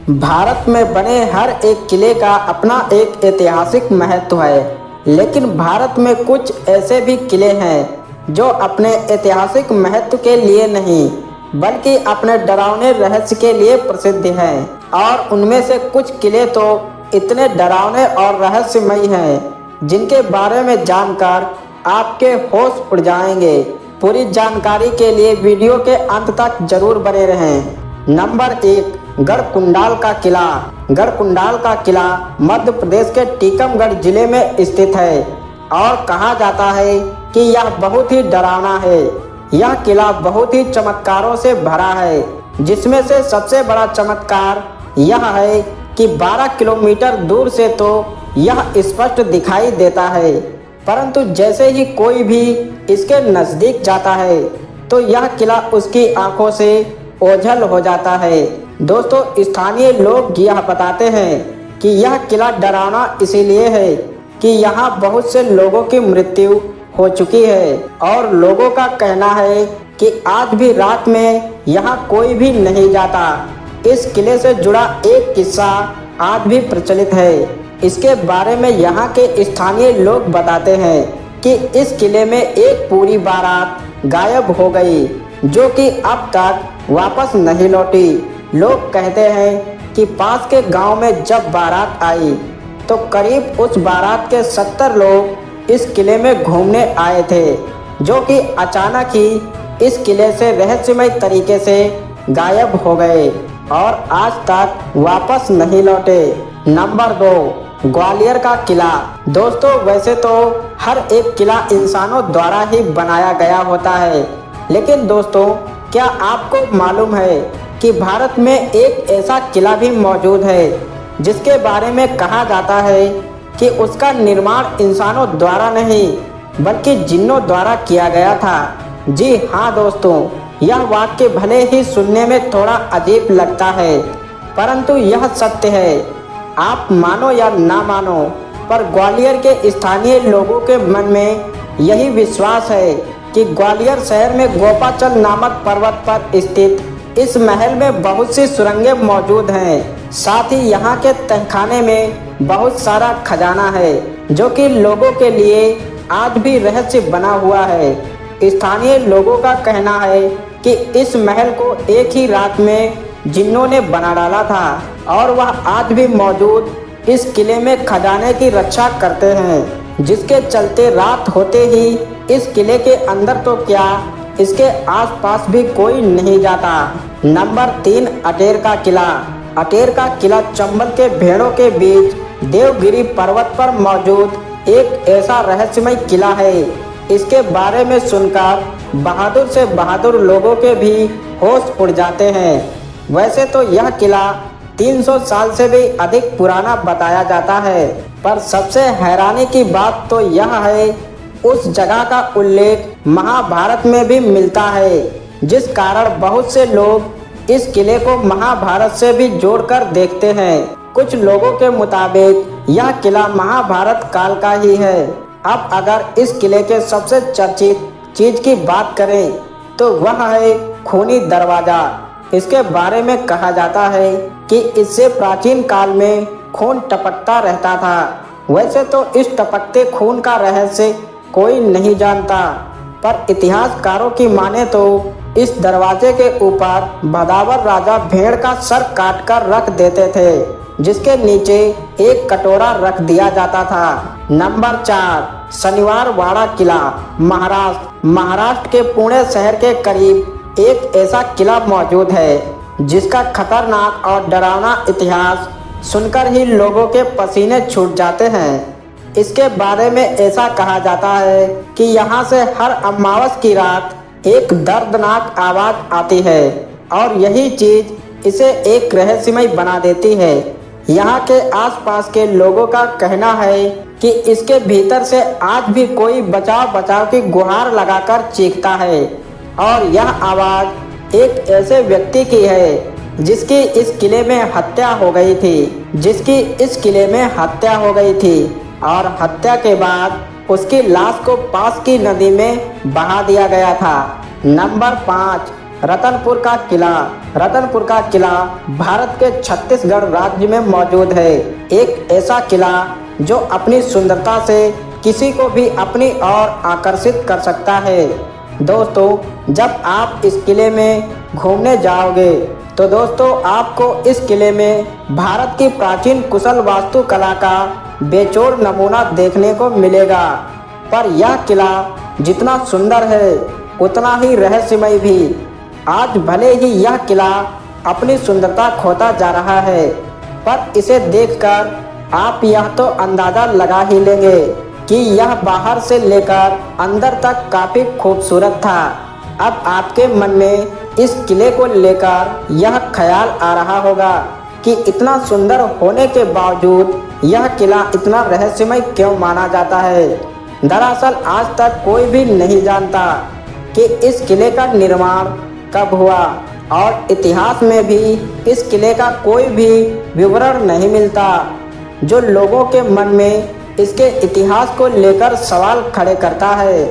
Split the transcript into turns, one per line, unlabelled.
भारत में बने हर एक किले का अपना एक ऐतिहासिक महत्व है, लेकिन भारत में कुछ ऐसे भी किले हैं जो अपने ऐतिहासिक महत्व के लिए नहीं बल्कि अपने डरावने रहस्य के लिए प्रसिद्ध हैं। और उनमें से कुछ किले तो इतने डरावने और रहस्यमयी हैं जिनके बारे में जानकर आपके होश उड़ जाएंगे। पूरी जानकारी के लिए वीडियो के अंत तक जरूर बने रहें। नंबर 1, गढ़कुंडाल का किला। गढ़कुंडाल का किला मध्य प्रदेश के टीकमगढ़ जिले में स्थित है और कहा जाता है कि यह बहुत ही डरावना है। यह किला बहुत ही चमत्कारों से भरा है, जिसमें से सबसे बड़ा चमत्कार यह है कि 12 किलोमीटर दूर से तो यह स्पष्ट दिखाई देता है, परंतु जैसे ही कोई भी इसके नज़दीक जाता है तो यह किला उसकी आंखों से ओझल हो जाता है। दोस्तों, स्थानीय लोग यह बताते हैं कि यह किला डरावना इसीलिए है कि यहाँ बहुत से लोगों की मृत्यु हो चुकी है और लोगों का कहना है कि आज भी रात में यहाँ कोई भी नहीं जाता। इस किले से जुड़ा एक किस्सा आज भी प्रचलित है। इसके बारे में यहाँ के स्थानीय लोग बताते हैं कि इस किले में एक पूरी बारात गायब हो गई, जो कि अब तक वापस नहीं लौटी। लोग कहते हैं कि पास के गांव में जब बारात आई तो करीब उस बारात के 70 लोग इस किले में घूमने आए थे, जो कि अचानक ही इस किले से रहस्यमय तरीके से गायब हो गए और आज तक वापस नहीं लौटे। नंबर 2, ग्वालियर का किला। दोस्तों, वैसे तो हर एक किला इंसानों द्वारा ही बनाया गया होता है, लेकिन दोस्तों, क्या आपको मालूम है कि भारत में एक ऐसा किला भी मौजूद है जिसके बारे में कहा जाता है कि उसका निर्माण इंसानों द्वारा नहीं बल्कि जिन्नों द्वारा किया गया था। जी हाँ दोस्तों, यह वाक्य भले ही सुनने में थोड़ा अजीब लगता है, परंतु यह सत्य है। आप मानो या ना मानो, पर ग्वालियर के स्थानीय लोगों के मन में यही विश्वास है कि ग्वालियर शहर में गोपाचल नामक पर्वत पर स्थित इस महल में बहुत सी सुरंगें मौजूद हैं। साथ ही यहाँ के तहखाने में बहुत सारा खजाना है, जो कि लोगों के लिए आज भी रहस्य बना हुआ है। स्थानीय लोगों का कहना है कि इस महल को एक ही रात में जिन्नों ने बना डाला था और वह आज भी मौजूद इस किले में खजाने की रक्षा करते हैं, जिसके चलते रात होते ही इस किले के अंदर तो क्या, इसके आसपास भी कोई नहीं जाता। नंबर 3, अटेर का किला। अटेर का किला चंबल के भेड़ों के बीच देवगिरी पर्वत पर मौजूद एक ऐसा रहस्यमय किला है। इसके बारे में सुनकर बहादुर से बहादुर लोगों के भी होश उड़ जाते हैं। वैसे तो यह किला 300 साल से भी अधिक पुराना बताया जाता है, पर सबसे हैरानी की बात तो यह है उस जगह का उल्लेख महाभारत में भी मिलता है, जिस कारण बहुत से लोग इस किले को महाभारत से भी जोड़कर देखते हैं। कुछ लोगों के मुताबिक यह किला महाभारत काल का ही है। अब अगर इस किले के सबसे चर्चित चीज की बात करें तो वह है खूनी दरवाजा। इसके बारे में कहा जाता है कि इससे प्राचीन काल में खून टपकता रहता था। वैसे तो इस टपकते खून का रहस्य कोई नहीं जानता, पर इतिहासकारों की माने तो इस दरवाजे के ऊपर भदावर राजा भेड़ का सर काटकर रख देते थे, जिसके नीचे एक कटोरा रख दिया जाता था। नंबर 4, शनिवार वाड़ा किला। महाराष्ट्र के पुणे शहर के करीब एक ऐसा किला मौजूद है जिसका खतरनाक और डरावना इतिहास सुनकर ही लोगों के पसीने छूट जाते हैं। इसके बारे में ऐसा कहा जाता है कि यहाँ से हर अमावस की रात एक दर्दनाक आवाज आती है और यही चीज इसे एक रहस्यमय बना देती है। यहाँ के आसपास के लोगों का कहना है कि इसके भीतर से आज भी कोई बचाव बचाव की गुहार लगाकर चीखता है और यह आवाज एक ऐसे व्यक्ति की है जिसकी इस किले में हत्या हो गई थी और हत्या के बाद उसकी लाश को पास की नदी में बहा दिया गया था। नंबर 5, रतनपुर का किला। रतनपुर का किला भारत के छत्तीसगढ़ राज्य में मौजूद है। एक ऐसा किला जो अपनी सुंदरता से किसी को भी अपनी ओर आकर्षित कर सकता है। दोस्तों, जब आप इस किले में घूमने जाओगे तो दोस्तों आपको इस किले में भारत की प्राचीन कुशल वास्तुकला का बेजोड़ नमूना देखने को मिलेगा। पर यह किला जितना सुंदर है उतना ही रहस्यमय भी। आज भले ही यह किला अपनी सुंदरता खोता जा रहा है, पर इसे देखकर आप यह तो अंदाजा लगा ही लेंगे कि यह बाहर से लेकर अंदर तक काफी खूबसूरत था। अब आपके मन में इस किले को लेकर यह ख्याल आ रहा होगा कि इतना सुंदर होने के बावजूद यह किला इतना रहस्यमय क्यों माना जाता है। दरअसल आज तक कोई भी नहीं जानता कि इस किले का निर्माण कब हुआ और इतिहास में भी इस किले का कोई भी विवरण नहीं मिलता, जो लोगों के मन में इसके इतिहास को लेकर सवाल खड़े करता है।